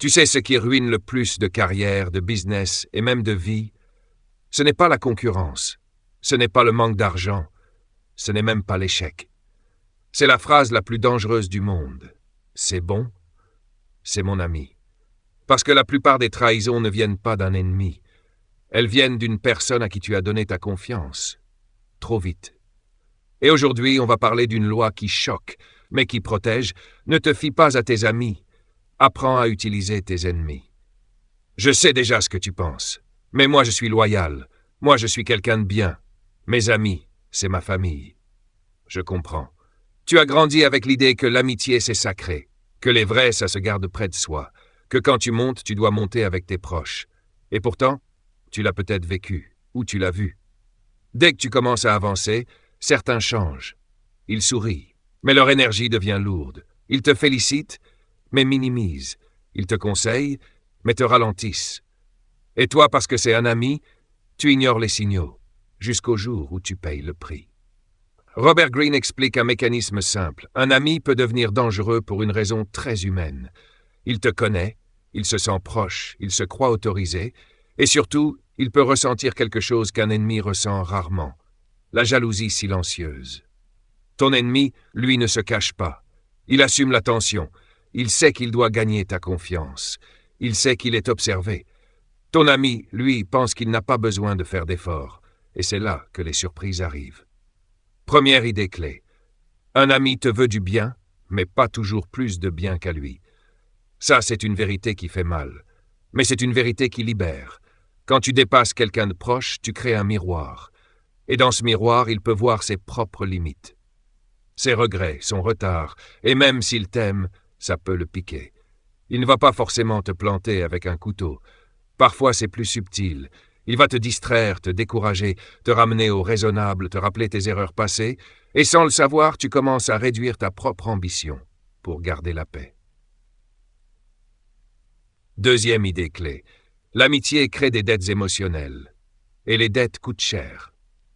Tu sais ce qui ruine le plus de carrière, de business et même de vie? Ce n'est pas la concurrence, ce n'est pas le manque d'argent, ce n'est même pas l'échec. C'est la phrase la plus dangereuse du monde. C'est bon, c'est mon ami. Parce que la plupart des trahisons ne viennent pas d'un ennemi. Elles viennent d'une personne à qui tu as donné ta confiance. Trop vite. Et aujourd'hui, on va parler d'une loi qui choque, mais qui protège. Ne te fie pas à tes amis. Apprends à utiliser tes ennemis. Je sais déjà ce que tu penses. Mais moi, je suis loyal. Moi, je suis quelqu'un de bien. Mes amis, c'est ma famille. Je comprends. Tu as grandi avec l'idée que l'amitié, c'est sacré. Que les vrais, ça se garde près de soi. Que quand tu montes, tu dois monter avec tes proches. Et pourtant, tu l'as peut-être vécu, ou tu l'as vu. Dès que tu commences à avancer, certains changent. Ils sourient, mais leur énergie devient lourde. Ils te félicitent, mais minimisent. Ils te conseillent, mais te ralentissent. Et toi, parce que c'est un ami, tu ignores les signaux, jusqu'au jour où tu payes le prix. Robert Greene explique un mécanisme simple. Un ami peut devenir dangereux pour une raison très humaine. Il te connaît, il se sent proche, il se croit autorisé, et surtout, il peut ressentir quelque chose qu'un ennemi ressent rarement, la jalousie silencieuse. Ton ennemi, lui, ne se cache pas. Il assume la tension. Il sait qu'il doit gagner ta confiance. Il sait qu'il est observé. Ton ami, lui, pense qu'il n'a pas besoin de faire d'efforts, et c'est là que les surprises arrivent. Première idée clé. Un ami te veut du bien, mais pas toujours plus de bien qu'à lui. Ça, c'est une vérité qui fait mal. Mais c'est une vérité qui libère. Quand tu dépasses quelqu'un de proche, tu crées un miroir. Et dans ce miroir, il peut voir ses propres limites. Ses regrets, son retard, et même s'il t'aime, ça peut le piquer. Il ne va pas forcément te planter avec un couteau. Parfois, c'est plus subtil. Il va te distraire, te décourager, te ramener au raisonnable, te rappeler tes erreurs passées, et sans le savoir, tu commences à réduire ta propre ambition pour garder la paix. Deuxième idée clé. L'amitié crée des dettes émotionnelles. Et les dettes coûtent cher.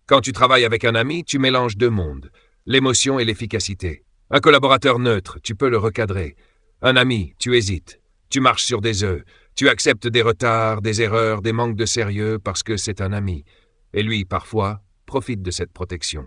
Quand tu travailles avec un ami, tu mélanges deux mondes, l'émotion et l'efficacité. Un collaborateur neutre, tu peux le recadrer. Un ami, tu hésites. Tu marches sur des œufs. Tu acceptes des retards, des erreurs, des manques de sérieux parce que c'est un ami. Et lui, parfois, profite de cette protection.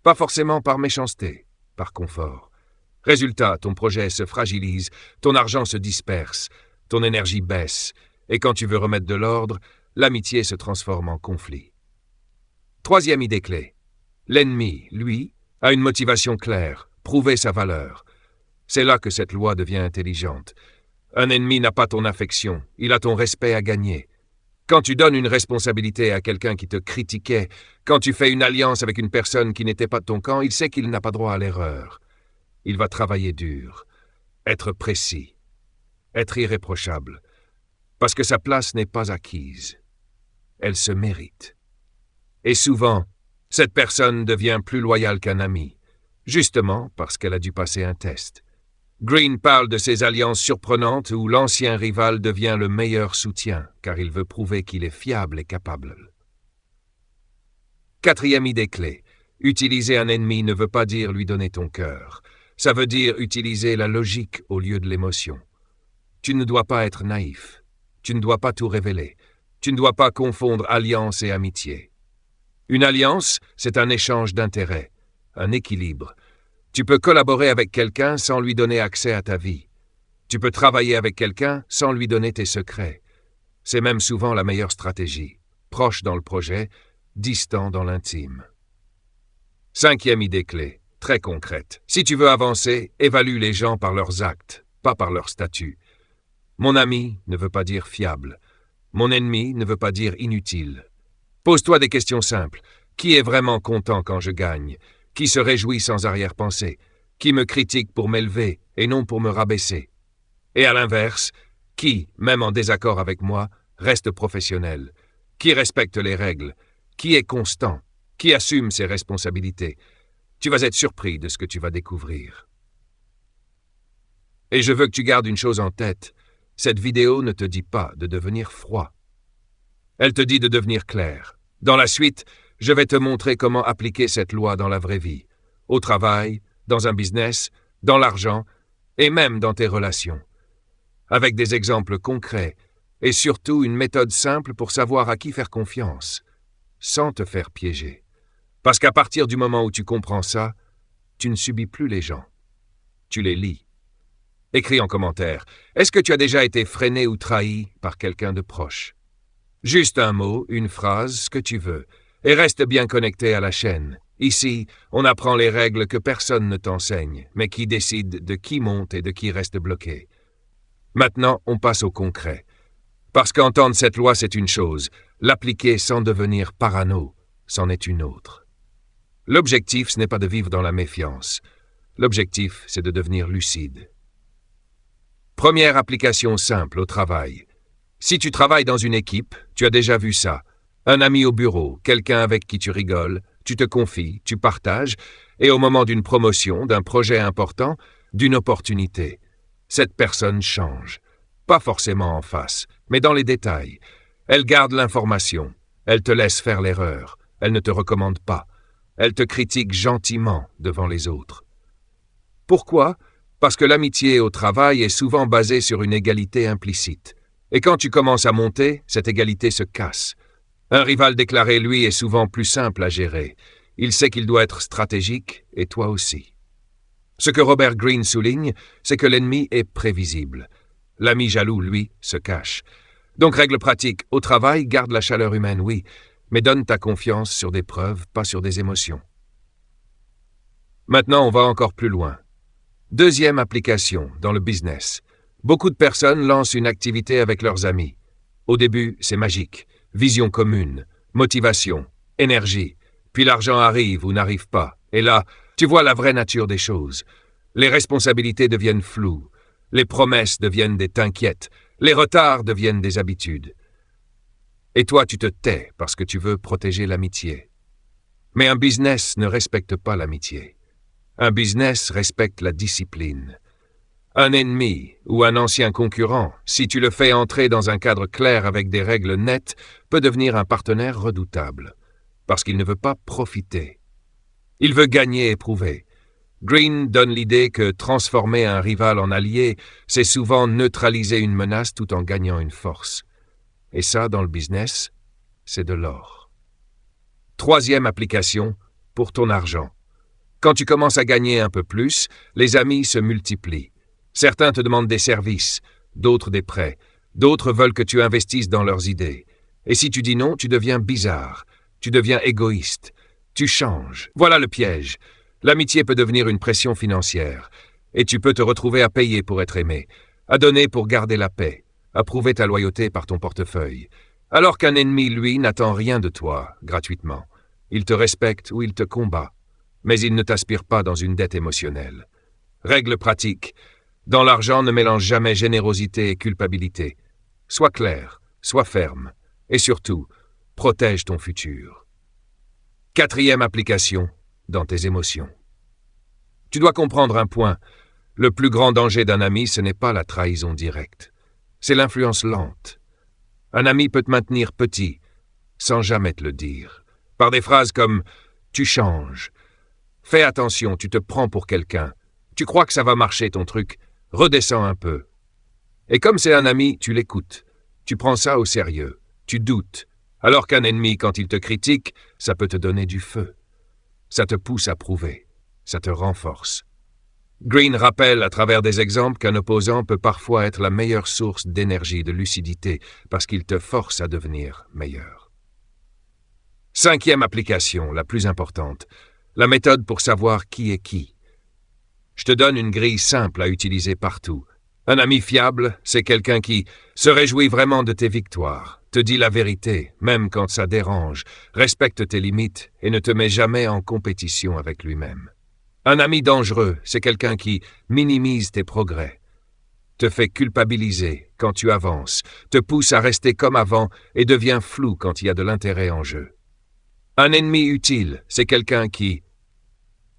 Pas forcément par méchanceté, par confort. Résultat, ton projet se fragilise, ton argent se disperse, ton énergie baisse, et quand tu veux remettre de l'ordre, l'amitié se transforme en conflit. Troisième idée clé. L'ennemi, lui, a une motivation claire, prouver sa valeur. C'est là que cette loi devient intelligente. Un ennemi n'a pas ton affection, il a ton respect à gagner. Quand tu donnes une responsabilité à quelqu'un qui te critiquait, quand tu fais une alliance avec une personne qui n'était pas de ton camp, il sait qu'il n'a pas droit à l'erreur. Il va travailler dur, être précis, être irréprochable, parce que sa place n'est pas acquise. Elle se mérite. Et souvent, cette personne devient plus loyale qu'un ami, justement parce qu'elle a dû passer un test. Greene parle de ces alliances surprenantes où l'ancien rival devient le meilleur soutien, car il veut prouver qu'il est fiable et capable. Quatrième idée clé. Utiliser un ennemi ne veut pas dire lui donner ton cœur. Ça veut dire utiliser la logique au lieu de l'émotion. Tu ne dois pas être naïf. Tu ne dois pas tout révéler. Tu ne dois pas confondre alliance et amitié. Une alliance, c'est un échange d'intérêts, un équilibre. Tu peux collaborer avec quelqu'un sans lui donner accès à ta vie. Tu peux travailler avec quelqu'un sans lui donner tes secrets. C'est même souvent la meilleure stratégie. Proche dans le projet, distant dans l'intime. Cinquième idée clé, très concrète. Si tu veux avancer, évalue les gens par leurs actes, pas par leur statut. Mon ami ne veut pas dire fiable. Mon ennemi ne veut pas dire inutile. Pose-toi des questions simples. Qui est vraiment content quand je gagne ? Qui se réjouit sans arrière-pensée? Qui me critique pour m'élever et non pour me rabaisser? Et à l'inverse, qui, même en désaccord avec moi, reste professionnel? Qui respecte les règles? Qui est constant? Qui assume ses responsabilités? Tu vas être surpris de ce que tu vas découvrir. Et je veux que tu gardes une chose en tête. Cette vidéo ne te dit pas de devenir froid. Elle te dit de devenir clair. Dans la suite, je vais te montrer comment appliquer cette loi dans la vraie vie, au travail, dans un business, dans l'argent et même dans tes relations. avec des exemples concrets, et surtout une méthode simple pour savoir à qui faire confiance, sans te faire piéger. Parce qu'à partir du moment où tu comprends ça, tu ne subis plus les gens. Tu les lis. Écris en commentaire, est-ce que tu as déjà été freiné ou trahi par quelqu'un de proche? Juste un mot, une phrase, ce que tu veux, et reste bien connecté à la chaîne. Ici, on apprend les règles que personne ne t'enseigne, mais qui décident de qui monte et de qui reste bloqué. Maintenant, on passe au concret. Parce qu'entendre cette loi, c'est une chose, l'appliquer sans devenir parano, c'en est une autre. L'objectif, ce n'est pas de vivre dans la méfiance. L'objectif, c'est de devenir lucide. Première application simple au travail. Si tu travailles dans une équipe, tu as déjà vu ça. Un ami au bureau, quelqu'un avec qui tu rigoles, tu te confies, tu partages, et au moment d'une promotion, d'un projet important, d'une opportunité, cette personne change. Pas forcément en face, mais dans les détails. Elle garde l'information, elle te laisse faire l'erreur, elle ne te recommande pas, elle te critique gentiment devant les autres. Pourquoi? Parce que l'amitié au travail est souvent basée sur une égalité implicite. Et quand tu commences à monter, cette égalité se casse. Un rival déclaré, lui, est souvent plus simple à gérer. Il sait qu'il doit être stratégique, et toi aussi. Ce que Robert Greene souligne, c'est que l'ennemi est prévisible. L'ami jaloux, lui, se cache. Donc, règle pratique, au travail, garde la chaleur humaine, oui, mais donne ta confiance sur des preuves, pas sur des émotions. Maintenant, on va encore plus loin. Deuxième application, dans le business. Beaucoup de personnes lancent une activité avec leurs amis. Au début, c'est magique. Vision commune, motivation, énergie. Puis l'argent arrive ou n'arrive pas. Et là, tu vois la vraie nature des choses. Les responsabilités deviennent floues. Les promesses deviennent des t'inquiètes. Les retards deviennent des habitudes. Et toi, tu te tais parce que tu veux protéger l'amitié. Mais un business ne respecte pas l'amitié. Un business respecte la discipline. Un ennemi ou un ancien concurrent, si tu le fais entrer dans un cadre clair avec des règles nettes, peut devenir un partenaire redoutable, parce qu'il ne veut pas profiter. Il veut gagner et prouver. Greene donne l'idée que transformer un rival en allié, c'est souvent neutraliser une menace tout en gagnant une force. Et ça, dans le business, c'est de l'or. Troisième application, pour ton argent. Quand tu commences à gagner un peu plus, les amis se multiplient. Certains te demandent des services, d'autres des prêts, d'autres veulent que tu investisses dans leurs idées. Et si tu dis non, tu deviens bizarre, tu deviens égoïste, tu changes. Voilà le piège. L'amitié peut devenir une pression financière, et tu peux te retrouver à payer pour être aimé, à donner pour garder la paix, à prouver ta loyauté par ton portefeuille. Alors qu'un ennemi, lui, n'attend rien de toi, gratuitement. Il te respecte ou il te combat, mais il ne t'aspire pas dans une dette émotionnelle. Règle pratique. Dans l'argent, ne mélange jamais générosité et culpabilité. Sois clair, sois ferme, et surtout, protège ton futur. Quatrième application, dans tes émotions. Tu dois comprendre un point. Le plus grand danger d'un ami, ce n'est pas la trahison directe. C'est l'influence lente. Un ami peut te maintenir petit, sans jamais te le dire. Par des phrases comme « tu changes »,« fais attention, tu te prends pour quelqu'un »,« tu crois que ça va marcher ton truc », redescends un peu. Et comme c'est un ami, tu l'écoutes. Tu prends ça au sérieux. Tu doutes. Alors qu'un ennemi, quand il te critique, ça peut te donner du feu. Ça te pousse à prouver. Ça te renforce. Greene rappelle à travers des exemples qu'un opposant peut parfois être la meilleure source d'énergie, de lucidité, parce qu'il te force à devenir meilleur. Cinquième application, la plus importante. La méthode pour savoir qui est qui. Je te donne une grille simple à utiliser partout. Un ami fiable, c'est quelqu'un qui se réjouit vraiment de tes victoires, te dit la vérité, même quand ça dérange, respecte tes limites et ne te met jamais en compétition avec lui-même. Un ami dangereux, c'est quelqu'un qui minimise tes progrès, te fait culpabiliser quand tu avances, te pousse à rester comme avant et devient flou quand il y a de l'intérêt en jeu. Un ennemi utile, c'est quelqu'un qui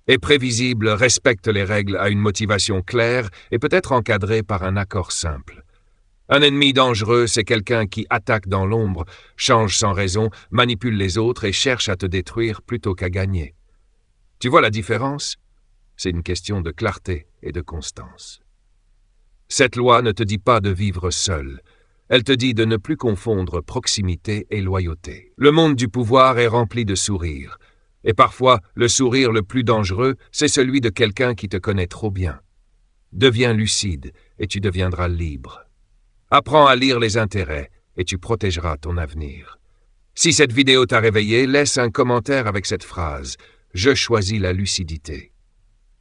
est prévisible, respecte les règles, a une motivation claire et peut être encadré par un accord simple. Un ennemi dangereux, c'est quelqu'un qui attaque dans l'ombre, change sans raison, manipule les autres et cherche à te détruire plutôt qu'à gagner. Tu vois la différence? C'est une question de clarté et de constance. Cette loi ne te dit pas de vivre seul. Elle te dit de ne plus confondre proximité et loyauté. Le monde du pouvoir est rempli de sourires. Et parfois, le sourire le plus dangereux, c'est celui de quelqu'un qui te connaît trop bien. Deviens lucide et tu deviendras libre. Apprends à lire les intérêts et tu protégeras ton avenir. Si cette vidéo t'a réveillé, laisse un commentaire avec cette phrase « Je choisis la lucidité ».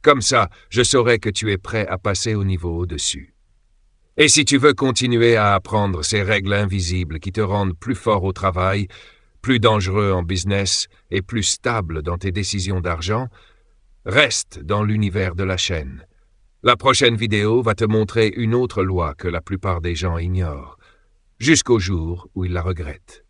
Comme ça, je saurai que tu es prêt à passer au niveau au-dessus. Et si tu veux continuer à apprendre ces règles invisibles qui te rendent plus fort au travail, plus dangereux en business et plus stable dans tes décisions d'argent, reste dans l'univers de la chaîne. La prochaine vidéo va te montrer une autre loi que la plupart des gens ignorent, jusqu'au jour où ils la regrettent.